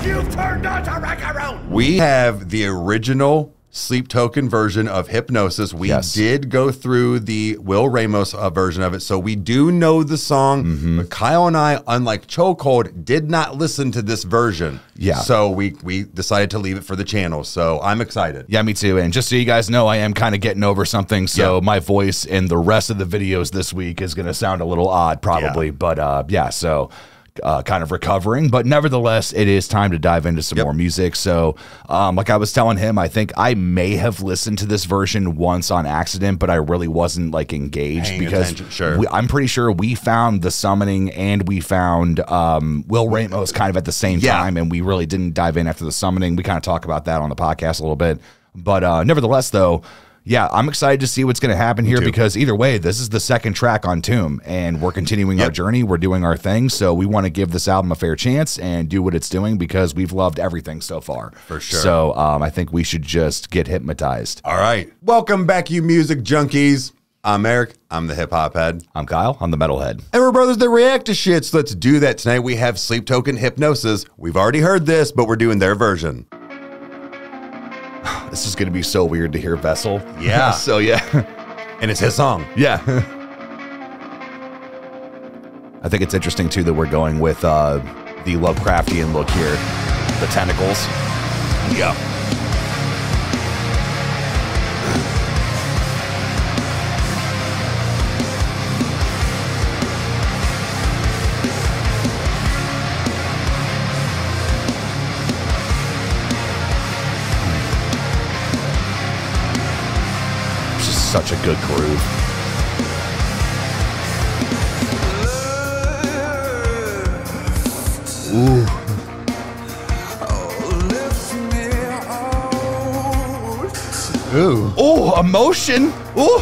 You've turned on to Rykerroad. We have the original Sleep Token version of Hypnosis. We did go through the Will Ramos version of it, so we do know the song. But Kyle and I, unlike Chokehold, did not listen to this version. Yeah. So we decided to leave it for the channel. So I'm excited. Yeah, me too. And just so you guys know, I am kind of getting over something. So my voice in the rest of the videos this week is going to sound a little odd, probably. But yeah, so kind of recovering, but nevertheless, it is time to dive into some more music. So like I was telling him, I think I may have listened to this version once on accident, but I really wasn't like engaged because I'm pretty sure we found The Summoning and we found Will Ramos kind of at the same time, and we really didn't dive in after The Summoning. We kind of talk about that on the podcast a little bit, but nevertheless though, yeah, I'm excited to see what's going to happen here because either way, this is the second track on Tomb, and we're continuing our journey. We're doing our thing, so we want to give this album a fair chance and do what it's doing because we've loved everything so far. For sure. So I think we should just get hypnotized. All right. Welcome back, you music junkies. I'm Eric. I'm the hip-hop head. I'm Kyle. I'm the metal head. And we're brothers that react to shit, so let's do that. Tonight we have Sleep Token Hypnosis. We've already heard this, but we're doing their version. This is going to be so weird to hear Vessel. Yeah. So, yeah. And it's his song. Yeah. I think it's interesting, too, that we're going with the Lovecraftian look here. The tentacles. Yeah. Such a good groove. Ooh. Ooh. Oh, emotion. Ooh.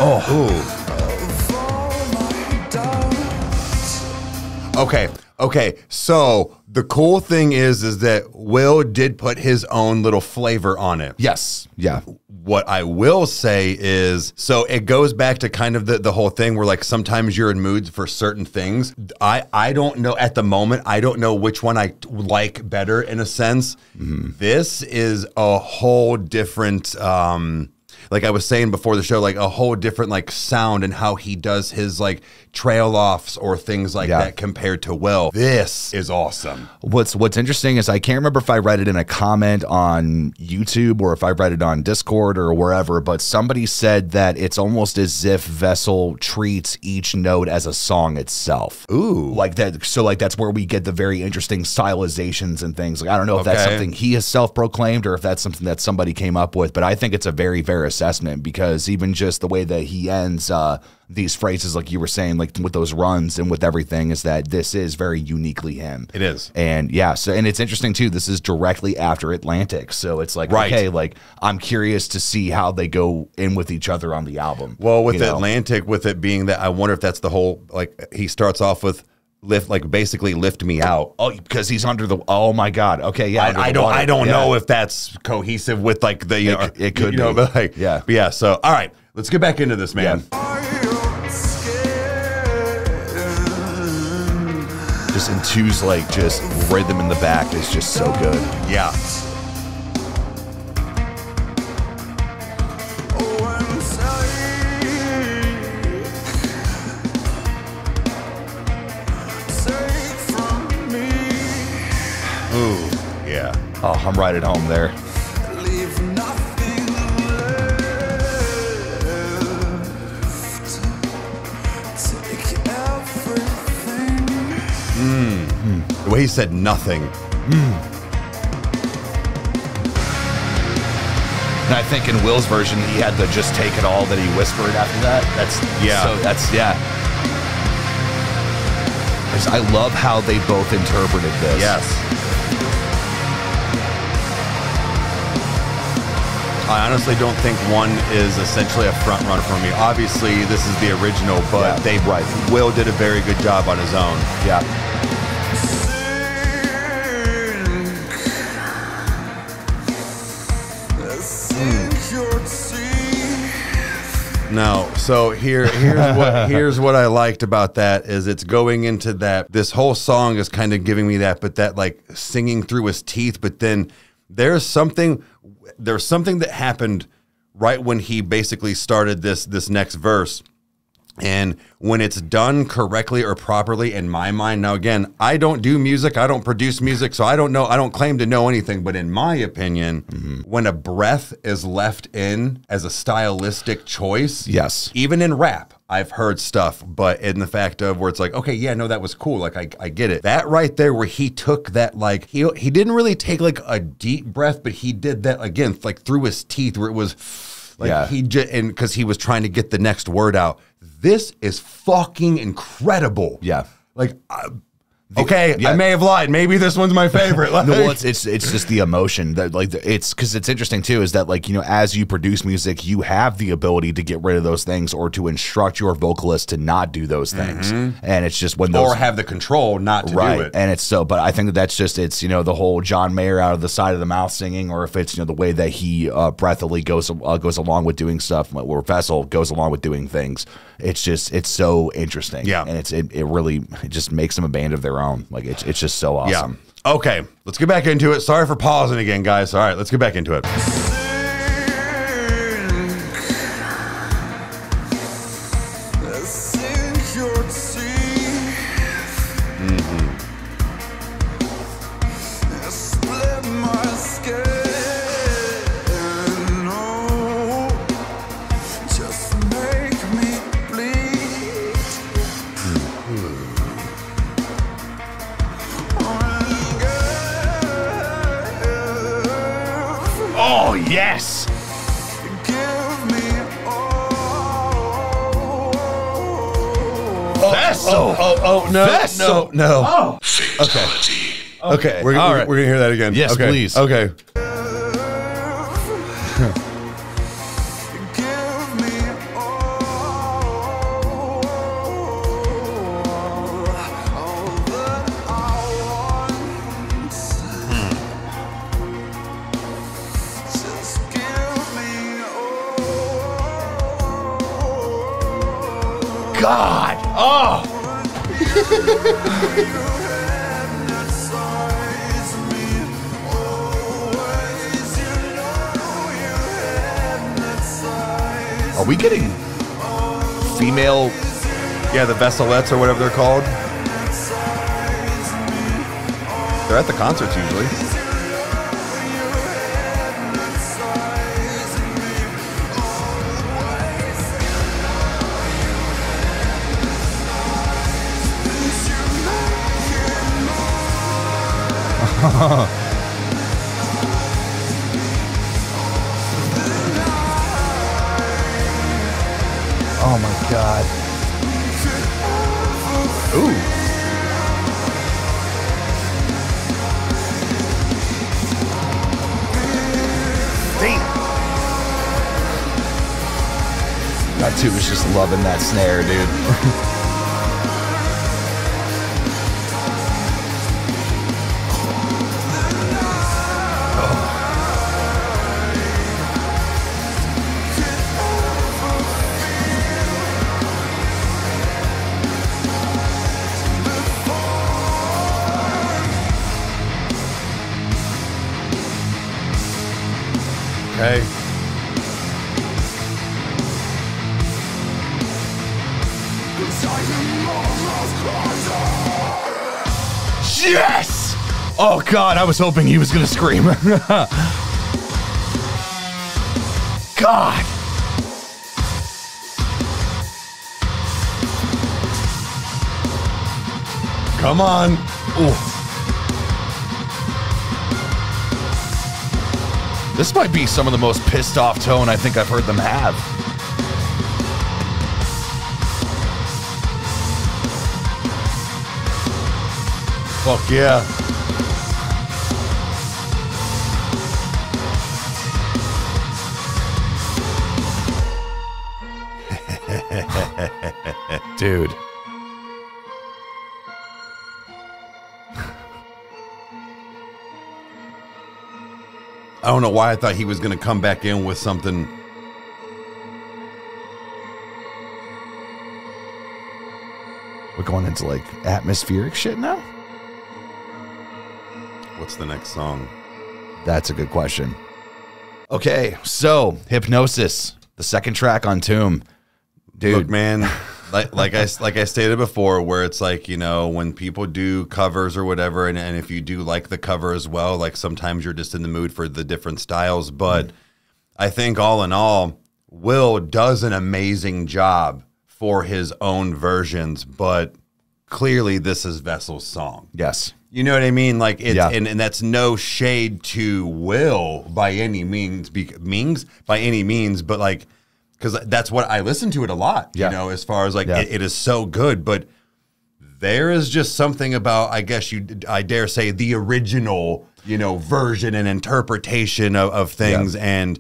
Oh. Okay. Okay. So the cool thing is that Will did put his own little flavor on it. Yes. Yeah. What I will say is, so it goes back to kind of the whole thing where like sometimes you're in moods for certain things. I don't know at the moment. I don't know which one I like better in a sense. This is a whole different, like I was saying before the show, like a whole different like sound and how he does his like trail offs or things like that compared to Will. This is awesome. What's interesting is I can't remember if I read it in a comment on YouTube or if I read it on Discord or wherever, but somebody said that it's almost as if Vessel treats each note as a song itself. Ooh. Like that. So like that's where we get the very interesting stylizations and things. Like I don't know if that's something he has self-proclaimed or if that's something that somebody came up with, but I think it's a very fair assessment because even just the way that he ends these phrases, like you were saying, like with those runs and with everything, is that this is very uniquely him. It is. And yeah, so, and it's interesting too, this is directly after Atlantic. So it's like, okay, like I'm curious to see how they go in with each other on the album. Well, with Atlantic, with it being that, I wonder if that's the whole, like he starts off with lift, like basically lift me out. Oh, because he's under the, oh my God. Okay. Yeah. I don't know if that's cohesive with like the, you know, it could be. But like, but yeah. So, all right, let's get back into this, man. Just in two's like just rhythm in the back is just so good. Yeah. Ooh, yeah. Oh, I'm right at home there. The way he said nothing. And I think in Will's version, he had to just take it all that he whispered after that. That's, so that's, I love how they both interpreted this. Yes. I honestly don't think one is essentially a front runner for me. Obviously, this is the original, but Will did a very good job on his own. Yeah. No, so here's what I liked about that is it's going into that. This whole song is kind of giving me that, but that like singing through his teeth. But then there's something that happened right when he basically started this next verse. And when it's done correctly or properly in my mind, now again, I don't do music, I don't produce music, so I don't know, I don't claim to know anything, but in my opinion, when a breath is left in as a stylistic choice, yes, even in rap, I've heard stuff, but in the fact of where it's like, okay, yeah, no, that was cool, like I get it. That right there where he took that, like, he didn't really take like a deep breath, but he did that again, like through his teeth where it was like he just, and because he was trying to get the next word out. This is fucking incredible. Yeah. Like, okay, I may have lied. Maybe this one's my favorite. Like, no, it's just the emotion that like it's because it's interesting too is that like, you know, as you produce music, you have the ability to get rid of those things or to instruct your vocalist to not do those things, and it's just when those or have the control not to do it. And it's so, but I think that's just it's you know the whole John Mayer out of the side of the mouth singing, or if it's you know the way that he breathily goes along with doing stuff, or Vessel goes along with doing things. It's just it's so interesting, and it really just makes them a band of their own. Like it's just so awesome. Yeah. Okay, let's get back into it. Sorry for pausing again, guys. All right, let's get back into it. Oh yes. Vessel. No, Vessel. no. Oh. Fatality. Okay. We're gonna hear that again. Yes, okay. please. Okay. God. Oh. Are we getting female? Yeah, the Vesselettes or whatever they're called. They're at the concerts usually. Oh my God. Ooh. Damn. God, too was just loving that snare, dude. Okay. Yes! Oh God, I was hoping he was gonna scream. God. Come on. Ooh. This might be some of the most pissed off tone I think I've heard them have. Fuck yeah. Dude. I don't know why I thought he was going to come back in with something. We're going into like atmospheric shit now? What's the next song? That's a good question. Okay, so Hypnosis, the second track on Tomb. Dude. Look, man, like I stated before, where it's like, you know, when people do covers or whatever, and if you do like the cover as well, like sometimes you're just in the mood for the different styles. But I think all in all, Will does an amazing job for his own versions, but clearly this is Vessel's song. Yes. You know what I mean? Like, it's, and that's no shade to Will by any means, but like, because that's what I listen to it a lot, you know, as far as like, it is so good, but there is just something about, I guess I dare say, the original, you know, version and interpretation of things. And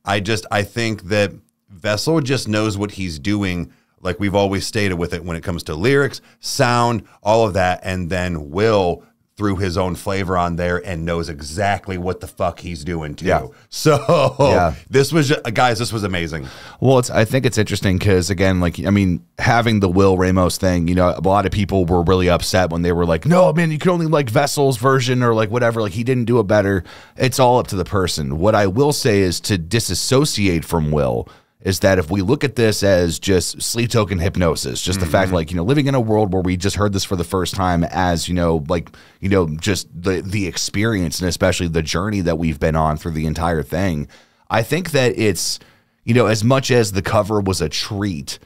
I think that Vessel just knows what he's doing. Like we've always stated with it when it comes to lyrics, sound, all of that. And then Will threw his own flavor on there and knows exactly what the fuck he's doing too. Yeah. So this was just, guys, this was amazing. Well, I think it's interesting because again, like, I mean, having the Will Ramos thing, you know, a lot of people were really upset when they were like, no, man, you can only like Vessel's version or like whatever, like he didn't do it better. It's all up to the person. What I will say is to disassociate from Will is that if we look at this as just Sleep Token Hypnosis, just the fact, like, you know, living in a world where we just heard this for the first time as, you know, like, you know, just the experience and especially the journey that we've been on through the entire thing, I think that it's, you know, as much as the cover was a treat,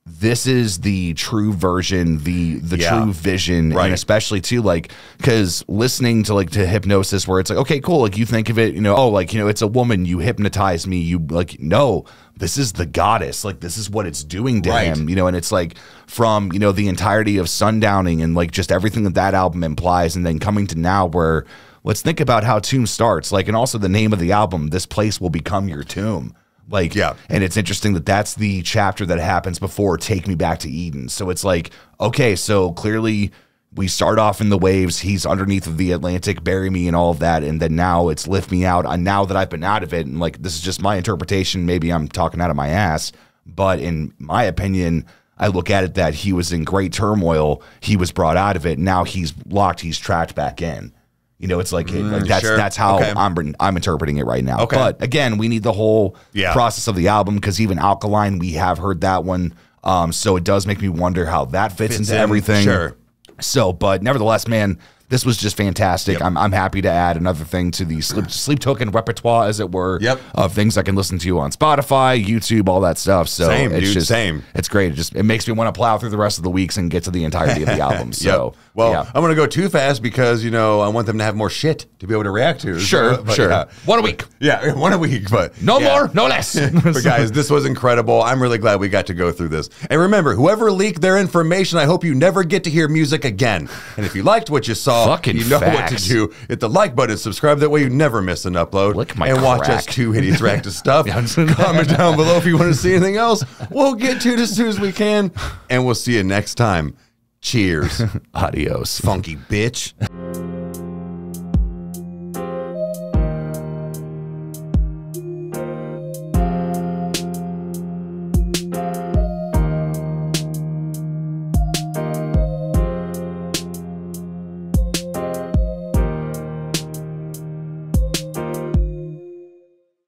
this is the true version, the true vision, and especially too, like, because listening to like to Hypnosis, where it's like, okay, cool, like you think of it, you know, oh, like, you know, it's a woman, you hypnotize me, you like, no, this is the goddess, like this is what it's doing to him, you know, and it's like from, you know, the entirety of Sundowning and like just everything that album implies, and then coming to now where let's think about how Tomb starts, like, and also the name of the album, This Place Will Become Your Tomb. Like, and it's interesting that that's the chapter that happens before Take Me Back to Eden. So it's like, okay, so clearly we start off in the waves. He's underneath of the Atlantic, bury me and all of that. And then now it's lift me out. And now that I've been out of it, and like, this is just my interpretation. Maybe I'm talking out of my ass. But in my opinion, I look at it that he was in great turmoil. He was brought out of it. Now he's locked. He's trapped back in. You know, it's like, that's how I'm interpreting it right now. But again, we need the whole process of the album, because even Alkaline, we have heard that one. So it does make me wonder how that fits into everything. So, but nevertheless, man, this was just fantastic. I'm happy to add another thing to the Sleep Token repertoire, as it were, of things I can listen to on Spotify, YouTube, all that stuff. So it's great. It makes me want to plow through the rest of the weeks and get to the entirety of the album. So, I'm going to go too fast because, you know, I want them to have more shit to be able to react to. Sure. One a week. Yeah, one a week, but no more, no less. But guys, this was incredible. I'm really glad we got to go through this. And remember, whoever leaked their information, I hope you never get to hear music again. And if you liked what you saw, you know what to do. Hit the like button, subscribe. That way you never miss an upload. And watch us two idiots react to stuff. Comment down below if you want to see anything else. We'll get to it as soon as we can. And we'll see you next time. Cheers. Adios. Funky bitch.